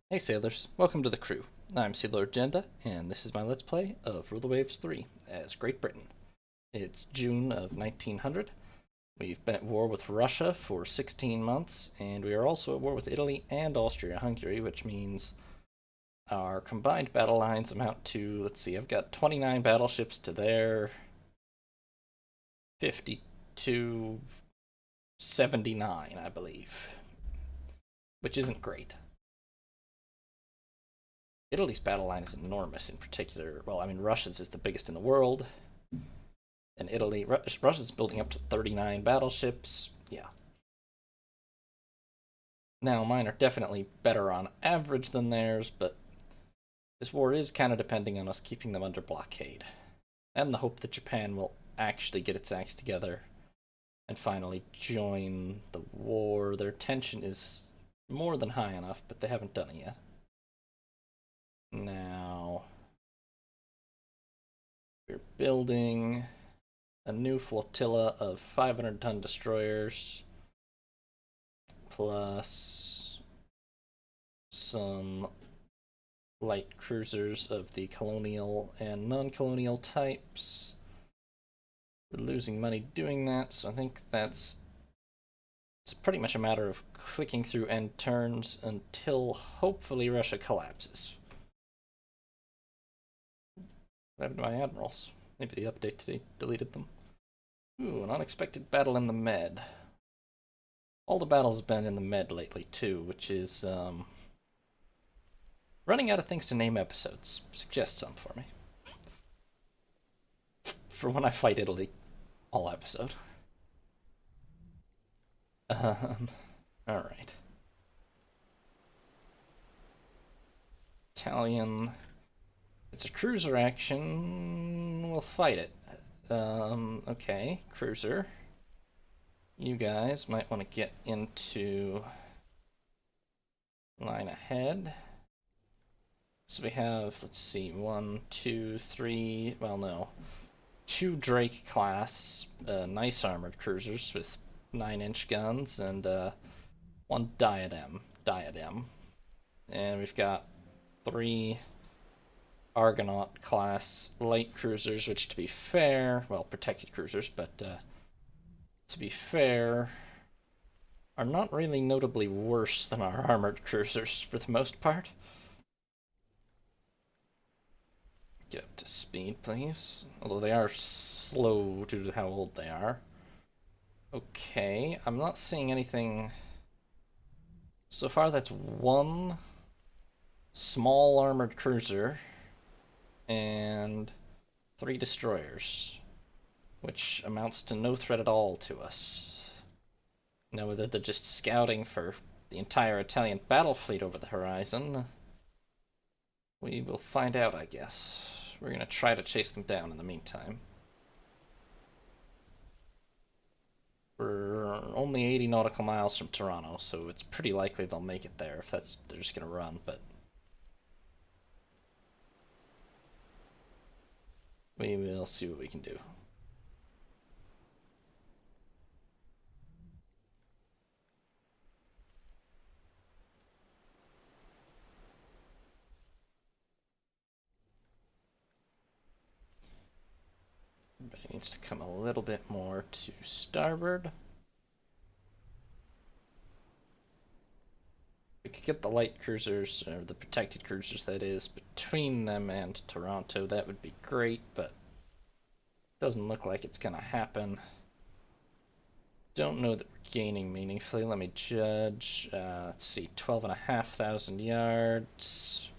Hey sailors, welcome to the crew. I'm Sailor Agenda, and this is my Let's Play of Rule the Waves 3 as Great Britain. It's June of 1900. We've been at war with Russia for 16 months, and we are also at war with Italy and Austria-Hungary, which means our combined battle lines amount to, let's see, I've got 29 battleships to their 52, 79, I believe, which isn't great. Italy's battle line is enormous in particular. Well, I mean, Russia's is the biggest in the world. And Russia's building up to 39 battleships. Yeah. Now, mine are definitely better on average than theirs, but this war is kind of depending on us keeping them under blockade. And the hope that Japan will actually get its acts together and finally join the war. Their tension is more than high enough, but they haven't done it yet. Now, we're building a new flotilla of 500-ton destroyers, plus some light cruisers of the colonial and non-colonial types. We're losing money doing that, so I think it's pretty much a matter of clicking through end turns until hopefully Russia collapses. What happened to my admirals? Maybe the update today deleted them. Ooh, an unexpected battle in the Med. All the battles have been in the Med lately, too, which is, running out of things to name episodes. Suggest some for me. For when I fight Italy. All episode. Alright. Italian. It's a cruiser action. We'll fight it. Okay. Cruiser. You guys might want to get into line ahead. So we have, let's see, 1, 2, 3, well, no. 2 Drake class, nice armored cruisers with 9-inch guns, and 1 diadem. And we've got 3 Argonaut class light cruisers, which to be fair, well, protected cruisers, but to be fair, are not really notably worse than our armored cruisers for the most part. Get up to speed, please. Although they are slow due to how old they are. Okay, I'm not seeing anything. So far, that's 1 small armored cruiser and 3 destroyers, which amounts to no threat at all to us. Now, whether they're just scouting for the entire Italian battle fleet over the horizon, we will find out, I guess. We're going to try to chase them down in the meantime. We're only 80 nautical miles from Toronto, so it's pretty likely they'll make it there if they're just going to run, but we will see what we can do. Everybody needs to come a little bit more to starboard. We could get the light cruisers, or the protected cruisers that is, between them and Toronto. That would be great, but doesn't look like it's gonna happen. Don't know that we're gaining meaningfully. Let me judge. Let's see, 12,500 yards.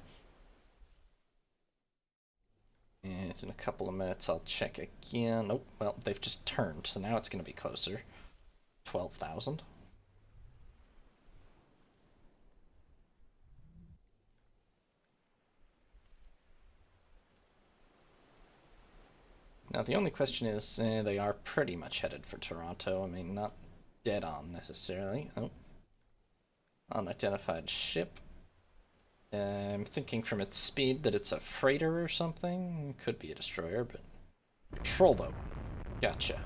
And in a couple of minutes I'll check again. Oh, well, they've just turned, so now it's going to be closer. 12,000. Now the only question is, they are pretty much headed for Toronto. I mean, not dead on necessarily. Oh. Unidentified ship. I'm thinking from its speed that it's a freighter or something. Could be a destroyer, but... Patrol boat. Gotcha.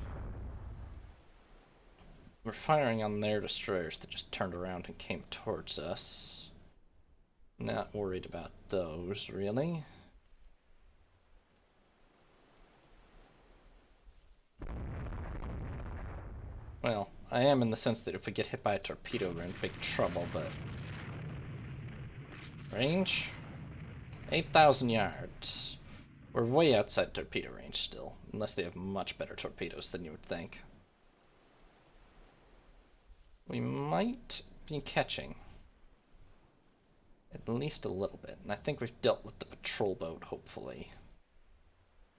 We're firing on their destroyers that just turned around and came towards us. Not worried about those, really. Well, I am in the sense that if we get hit by a torpedo, we're in big trouble, but... Range? 8,000 yards. We're way outside torpedo range still, unless they have much better torpedoes than you would think. We might be catching. At least a little bit, and I think we've dealt with the patrol boat, hopefully.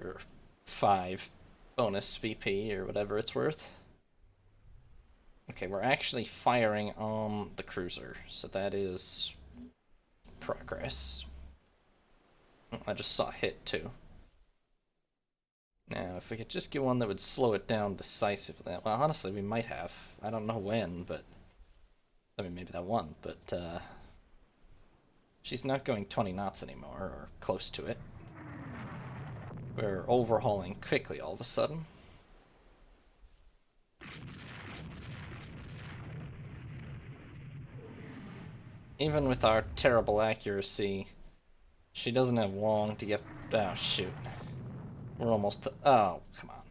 Or 5 bonus VP, or whatever it's worth. Okay, we're actually firing on the cruiser, so that is progress. Oh, I just saw a hit, too. Now, if we could just get one that would slow it down decisively. Well, honestly, we might have. I don't know when, but... I mean, maybe that one, but, she's not going 20 knots anymore, or close to it. We're overhauling quickly all of a sudden. Even with our terrible accuracy, she doesn't have long to get... Oh, shoot. We're almost... Oh, come on.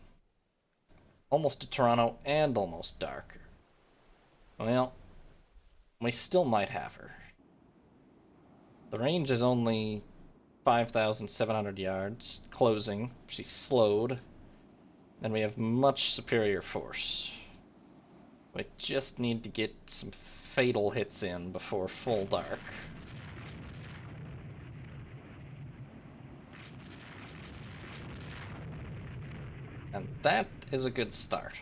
Almost to Toronto and almost dark. Well, we still might have her. The range is only 5,700 yards, closing. She's slowed. And we have much superior force. We just need to get some fatal hits in before full dark. And that is a good start.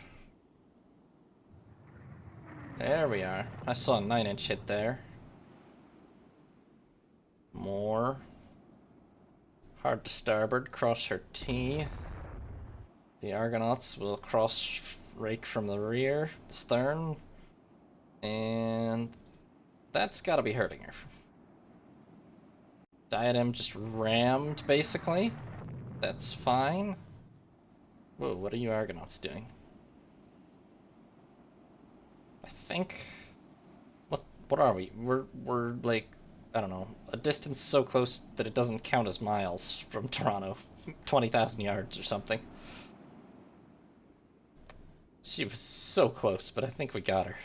There we are. I saw a 9-inch hit there. More. Hard to starboard, cross her T. The Argonauts will cross rake from the rear, stern. And that's gotta be hurting her. Diadem just rammed, basically. That's fine. Whoa, what are you Argonauts doing? I think... What are we? We're like, I don't know, a distance so close that it doesn't count as miles from Toronto. 20,000 yards or something. She was so close, but I think we got her.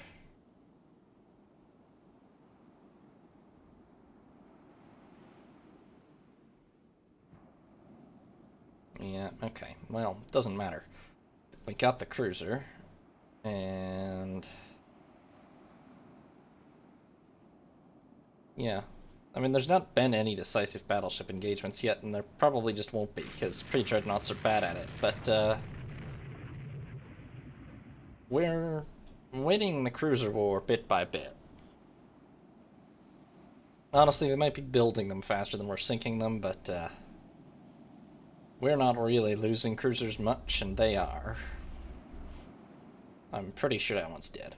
Yeah, okay. Well, doesn't matter. We got the cruiser. And... yeah. I mean, there's not been any decisive battleship engagements yet, and there probably just won't be, because pre-dreadnoughts are bad at it. But, we're winning the cruiser war bit by bit. Honestly, we might be building them faster than we're sinking them, but, we're not really losing cruisers much, and they are. I'm pretty sure that one's dead.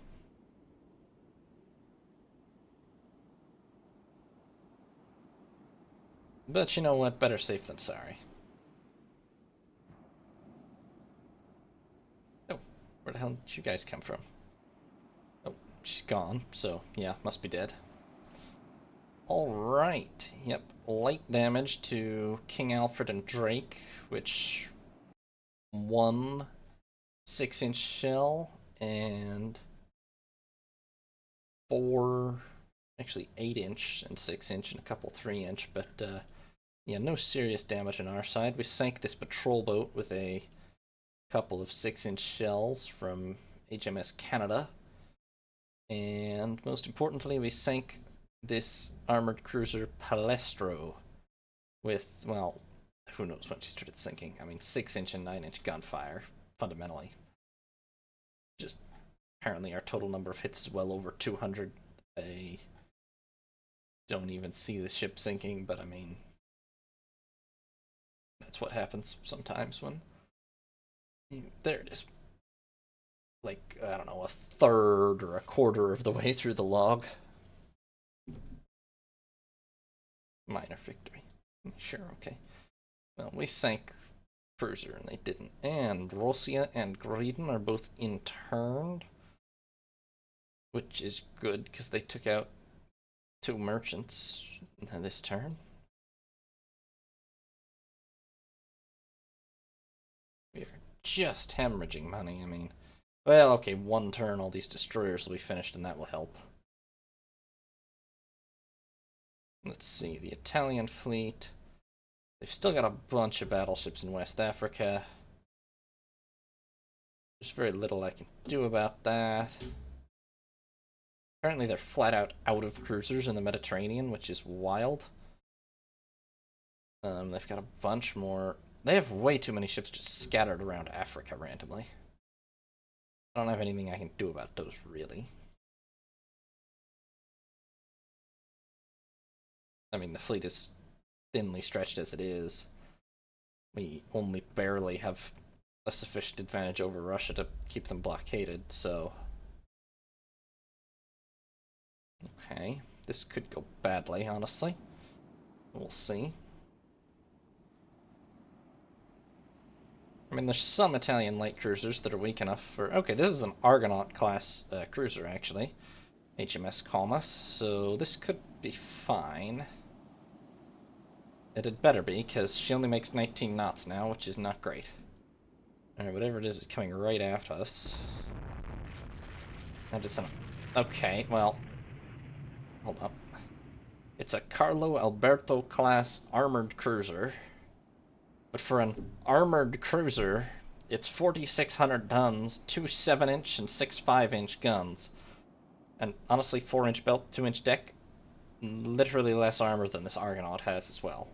But you know what? Better safe than sorry. Oh, where the hell did you guys come from? Oh, she's gone, so yeah, must be dead. Alright, yep, light damage to King Alfred and Drake, which... 1 6-inch shell, and 4... actually 8-inch and 6-inch and a couple 3-inch, but yeah, no serious damage on our side. We sank this patrol boat with a couple of 6-inch shells from HMS Canada, and most importantly, we sank this armored cruiser Palestro with, well, who knows when she started sinking. I mean, 6-inch and 9-inch gunfire, fundamentally. Just apparently our total number of hits is well over 200. I don't even see the ship sinking, but I mean, that's what happens sometimes when... there it is. Like, I don't know, a third or a quarter of the way through the log. Minor victory. Sure, okay. Well, we sank cruiser and they didn't. And Rosia and Greedon are both interned, which is good because they took out 2 merchants. this turn. We are just hemorrhaging money, I mean. Well, okay, one turn, all these destroyers will be finished, and that will help. Let's see, the Italian fleet. They've still got a bunch of battleships in West Africa. There's very little I can do about that. Apparently they're flat out of cruisers in the Mediterranean, which is wild. They've got a bunch more. They have way too many ships just scattered around Africa randomly. I don't have anything I can do about those, really. I mean, the fleet is thinly stretched as it is. We only barely have a sufficient advantage over Russia to keep them blockaded, so... Okay, this could go badly, honestly. We'll see. I mean, there's some Italian light cruisers that are weak enough for... Okay, this is an Argonaut-class cruiser, actually. HMS Calmas, so this could be fine. It had better be, because she only makes 19 knots now, which is not great. Alright, whatever it is coming right after us. Okay, well... Hold up. It's a Carlo Alberto class armored cruiser. But for an armored cruiser, it's 4,600 tons, two 7-inch and six 5-inch guns. And honestly, 4-inch belt, 2-inch deck, literally less armor than this Argonaut has as well.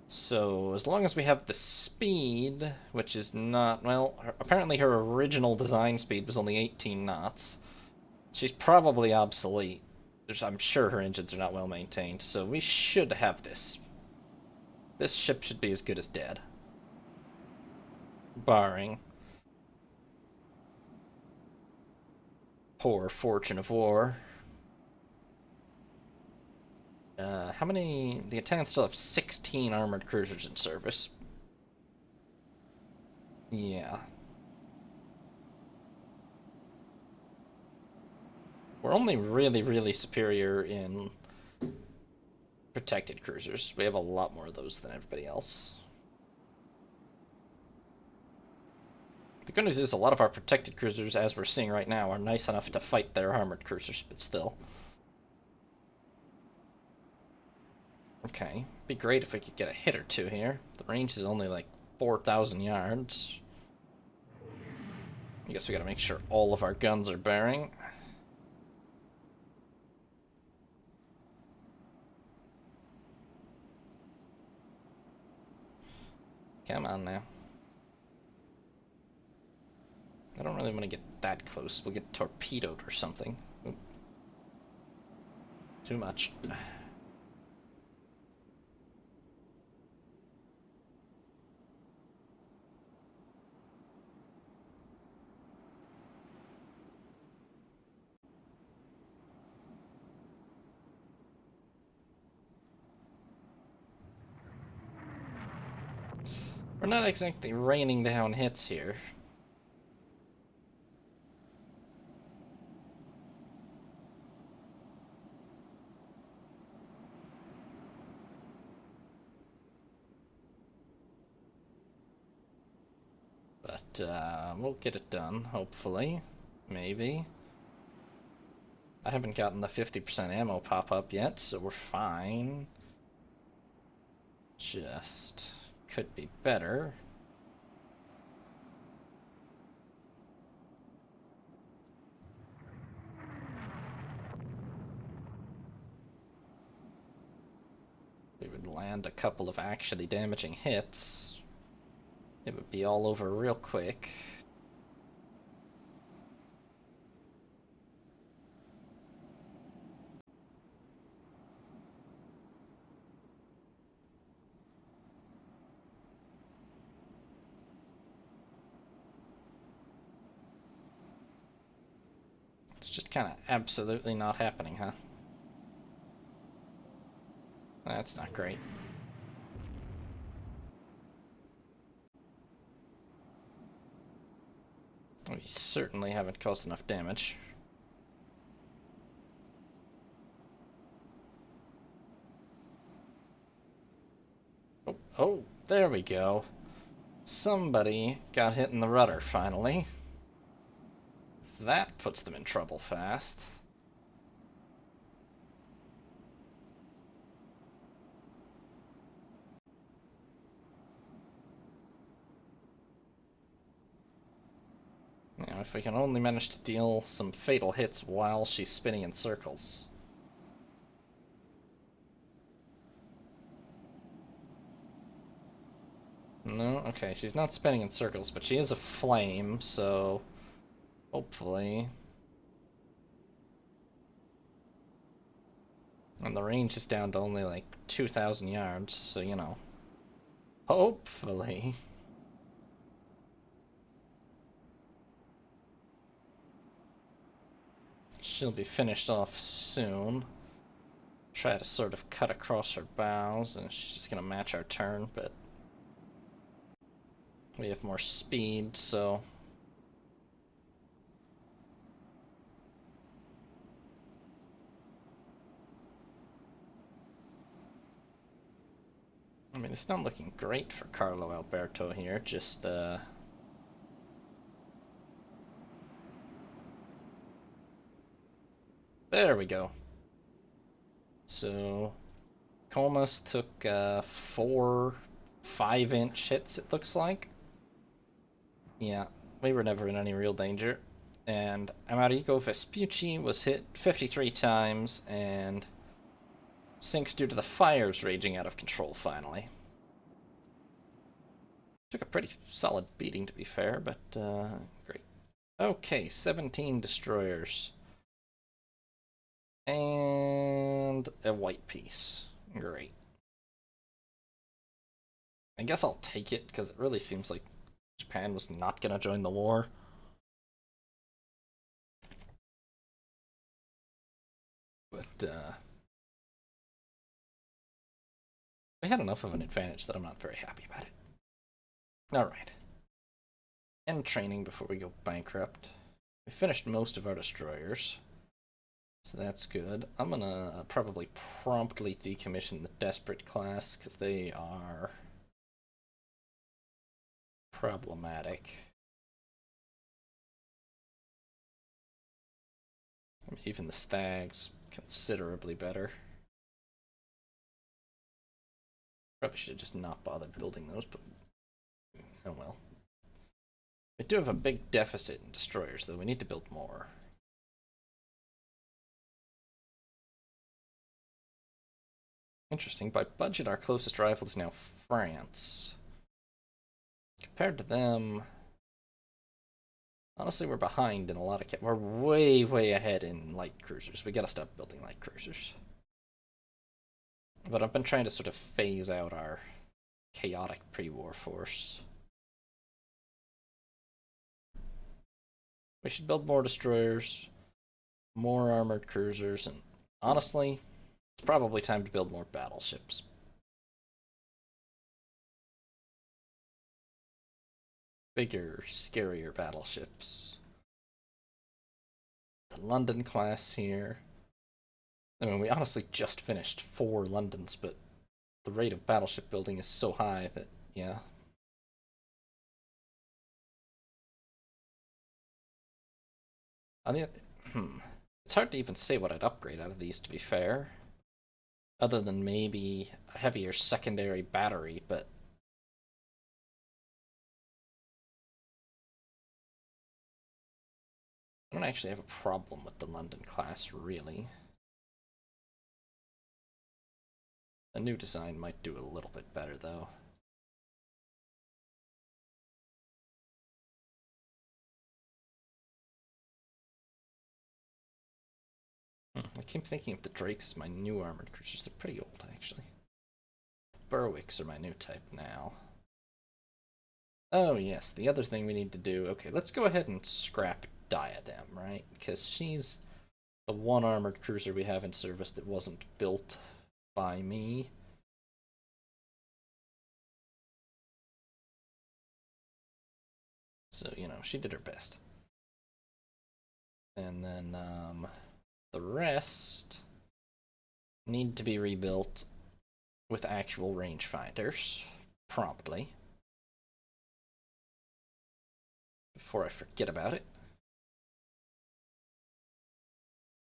So, as long as we have the speed, which is not, well, apparently her original design speed was only 18 knots. She's probably obsolete. I'm sure her engines are not well maintained, so we should have this. This ship should be as good as dead. Barring poor fortune of war. How many... The Italians still have 16 armored cruisers in service. Yeah. We're only really superior in protected cruisers. We have a lot more of those than everybody else. The good news is a lot of our protected cruisers, as we're seeing right now, are nice enough to fight their armored cruisers, but still. Okay, be great if we could get a hit or two here. The range is only like 4,000 yards. I guess we gotta make sure all of our guns are bearing. Come on now. I don't really want to get that close. We'll get torpedoed or something. Oop. Too much. We're not exactly raining down hits here. But we'll get it done, hopefully. Maybe. I haven't gotten the 50% ammo pop-up yet, so we're fine. Just could be better. We would land a couple of actually damaging hits. It would be all over real quick. It's just kind of absolutely not happening, huh? That's not great. We certainly haven't caused enough damage. Oh, there we go. Somebody got hit in the rudder, finally. That puts them in trouble fast. Now, if we can only manage to deal some fatal hits while she's spinning in circles. No? Okay, she's not spinning in circles, but she is a flame, so hopefully. And the range is down to only like 2,000 yards, so you know. Hopefully. She'll be finished off soon. Try to sort of cut across her bows, and she's just gonna match our turn, but we have more speed, so I mean, it's not looking great for Carlo Alberto here, just, there we go. So, Comas took, 4 5-inch hits, it looks like. Yeah, we were never in any real danger. And Amerigo Vespucci was hit 53 times, and sinks due to the fires raging out of control finally. Took a pretty solid beating, to be fair, but great. Okay, 17 destroyers. And a white piece. Great. I guess I'll take it, because it really seems like Japan was not going to join the war. But, we had enough of an advantage that I'm not very happy about it. Alright. End training before we go bankrupt. We finished most of our destroyers, so that's good. I'm gonna probably promptly decommission the Desperate class, because they are problematic. I mean, even the Stag's considerably better. Probably should have just not bothered building those, but oh well. We do have a big deficit in destroyers, though. We need to build more. Interesting. By budget, our closest rival is now France. Compared to them, honestly, we're behind in a lot of... We're way, way ahead in light cruisers. We gotta stop building light cruisers. But I've been trying to sort of phase out our chaotic pre-war force. We should build more destroyers, more armored cruisers, and honestly, it's probably time to build more battleships. Bigger, scarier battleships. The London class here. I mean, we honestly just finished 4 Londons, but the rate of battleship building is so high that, yeah. On the it's hard to even say what I'd upgrade out of these, to be fair. Other than maybe a heavier secondary battery, but I don't actually have a problem with the London class, really. A new design might do a little bit better, though. I keep thinking of the Drakes as my new armored cruisers. They're pretty old, actually. Berwicks are my new type now. Oh, yes, the other thing we need to do... Okay, let's go ahead and scrap Diadem, right? Because she's the one armored cruiser we have in service that wasn't built by me. So, you know, she did her best. And then, the rest need to be rebuilt. with actual rangefinders promptly before I forget about it.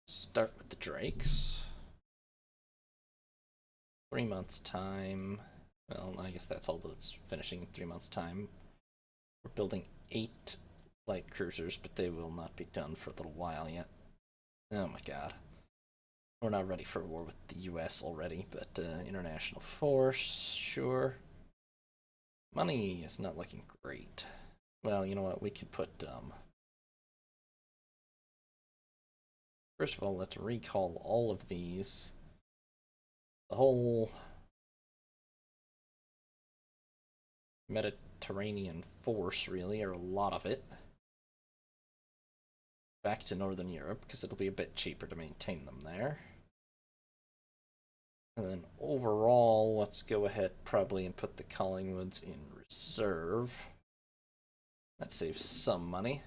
Start with the Drakes. 3 months' time. Well, I guess that's all that's finishing in 3 months' time. We're building 8 light cruisers, but they will not be done for a little while yet. Oh my god. We're not ready for war with the US already, but international force, sure. Money is not looking great. Well, you know what? We can put, first of all, let's recall all of these. The whole Mediterranean force, really, or a lot of it, back to Northern Europe, because it'll be a bit cheaper to maintain them there. And then overall, let's go ahead probably and put the Collingwoods in reserve. That saves some money.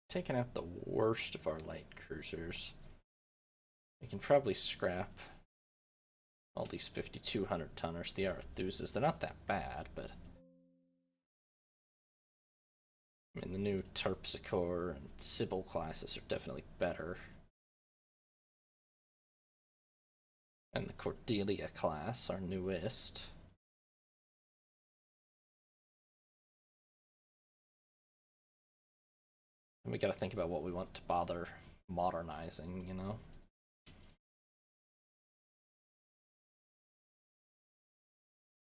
Taking out the worst of our light cruisers. We can probably scrap all these 5,200 tonners. The Arethuses, they're not that bad, but I mean, the new Terpsichore and Sybil classes are definitely better. And the Cordelia class, our newest. And we gotta think about what we want to bother modernizing, you know?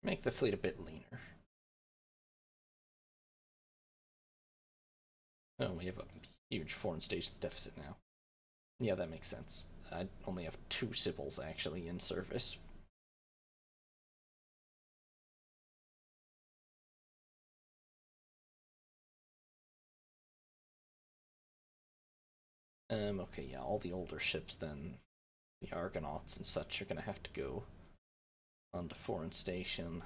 Make the fleet a bit leaner. Oh, we have a huge foreign stations deficit now. Yeah, that makes sense. I only have 2 Sybils actually in service. Okay, yeah, all the older ships then, the Argonauts and such, are gonna have to go onto foreign station.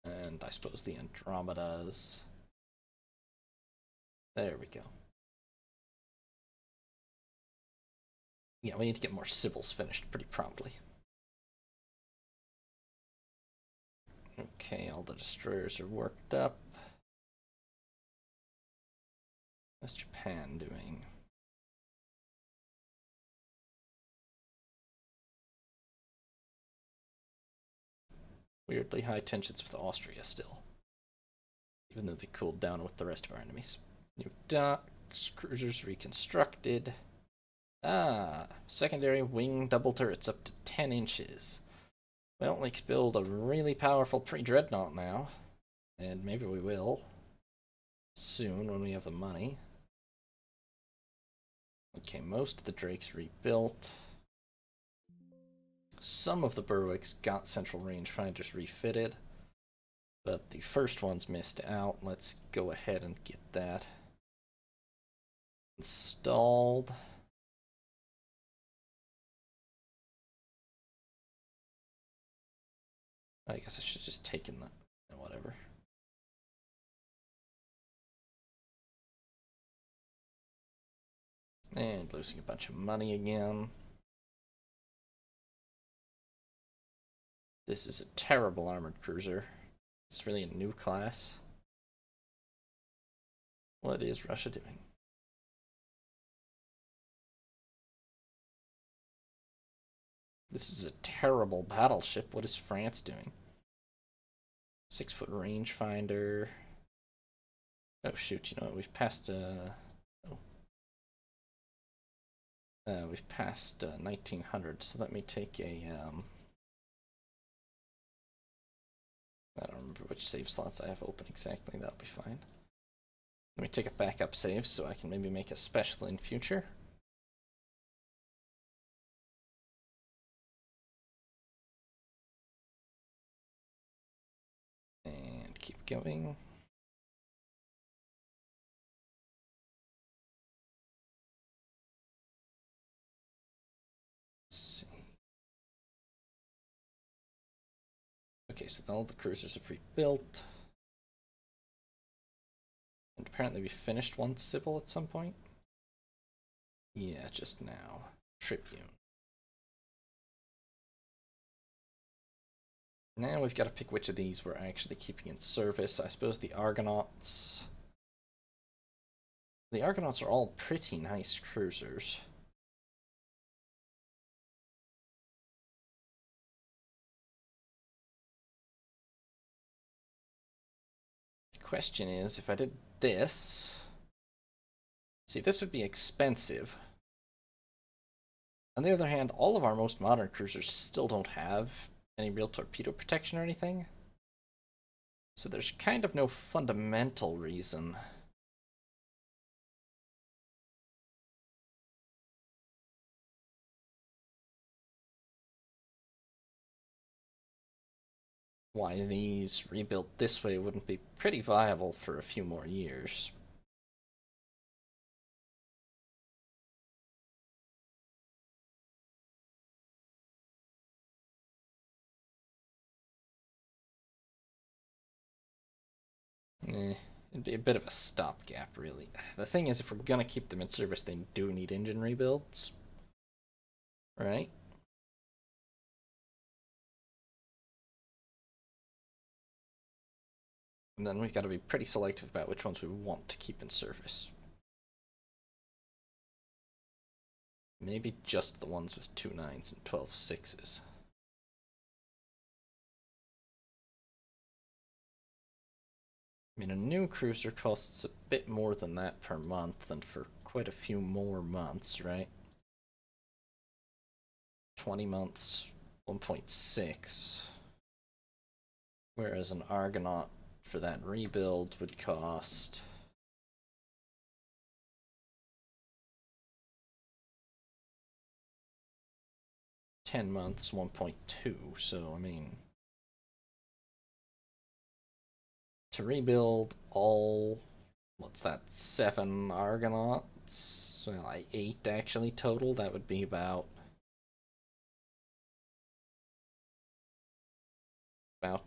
And I suppose the Andromedas. There we go. Yeah, we need to get more Sybils finished pretty promptly. Okay, all the destroyers are worked up. How's Japan doing? Weirdly high tensions with Austria still, even though they cooled down with the rest of our enemies. New docks, cruisers reconstructed. Ah, secondary wing double turrets up to 10 inches. Well, we could build a really powerful pre-dreadnought now, and maybe we will soon when we have the money. Okay, most of the Drakes rebuilt. Some of the Berwicks got central rangefinders refitted, but the first one's missed out. Let's go ahead and get that installed. I guess I should have just taken that. Whatever. And losing a bunch of money again. This is a terrible armored cruiser. It's really a new class. What is Russia doing? This is a terrible battleship. What is France doing? 6-foot rangefinder. Oh shoot! You know what? We've passed. We've passed 1900. So let me take a. I don't remember which save slots I have open exactly. That'll be fine. Let me take a backup save so I can maybe make a special in future. And keep going. so all the cruisers have rebuilt. And apparently we finished one Sybil at some point. Yeah, just now. Tribune. Now we've got to pick which of these we're actually keeping in service. I suppose the Argonauts. The Argonauts are all pretty nice cruisers. The question is, if I did this... See, this would be expensive. On the other hand, all of our most modern cruisers still don't have any real torpedo protection or anything. So there's kind of no fundamental reason why these rebuilt this way wouldn't be pretty viable for a few more years. It'd be a bit of a stopgap, really. The thing is, if we're gonna keep them in service, they do need engine rebuilds, right? And then we've got to be pretty selective about which ones we want to keep in service. Maybe just the ones with 2 9s and 12 6s. I mean, a new cruiser costs a bit more than that per month, and for quite a few more months, right? 20 months, 1.6. Whereas an Argonaut for that rebuild would cost... $10 months, 1.2, so I mean... To rebuild all... What's that, 7 Argonauts? Well, like 8 actually total, that would be about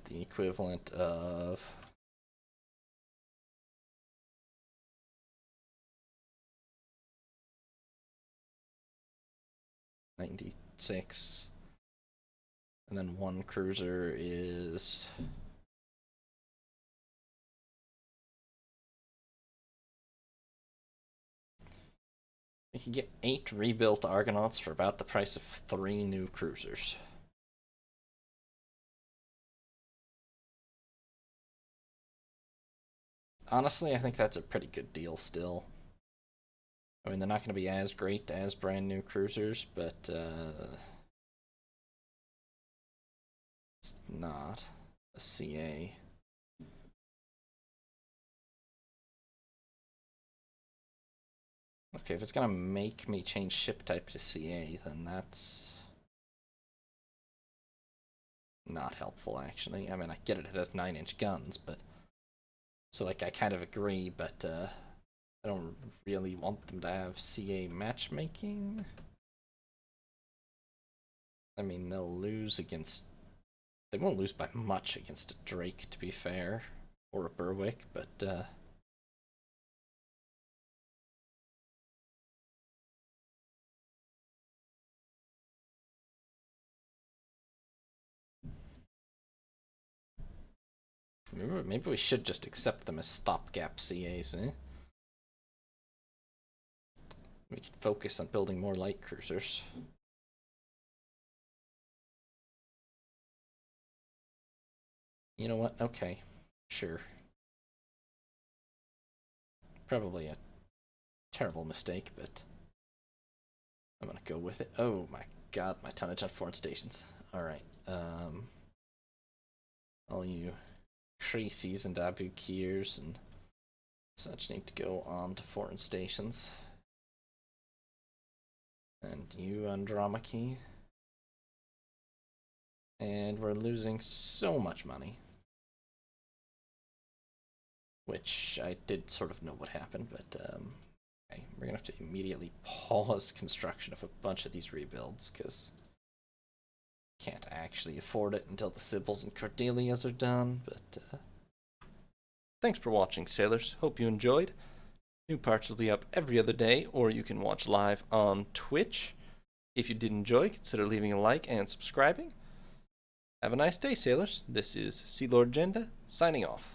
the equivalent of... $96. And then one cruiser is... We could get 8 rebuilt Argonauts for about the price of 3 new cruisers. Honestly, I think that's a pretty good deal still. I mean, they're not going to be as great as brand new cruisers, but it's not a CA. Okay, if it's going to make me change ship type to CA, then that's not helpful, actually. I mean, I get it has 9-inch guns, but... So, like, I kind of agree, but I don't really want them to have CA matchmaking. I mean, they'll lose against... They won't lose by much against a Drake, to be fair. Or a Berwick, but... Maybe we should just accept them as stopgap CAs, eh? We could focus on building more light cruisers. You know what? Okay. Sure. Probably a terrible mistake, but I'm gonna go with it. Oh my god, my tonnage on foreign stations. Alright, all you Creases and Abu Kirs and such need to go on to foreign stations. And you, Andromache. And we're losing so much money. Which I did sort of know what happened, but okay, we're gonna have to immediately pause construction of a bunch of these rebuilds, because Can't actually afford it until the Sibyls and Cordelias are done, but thanks for watching, sailors. Hope you enjoyed. New parts will be up every other day, or you can watch live on Twitch. If you did enjoy, consider leaving a like and subscribing. Have a nice day, sailors. This is Sea Lord Agenda, signing off.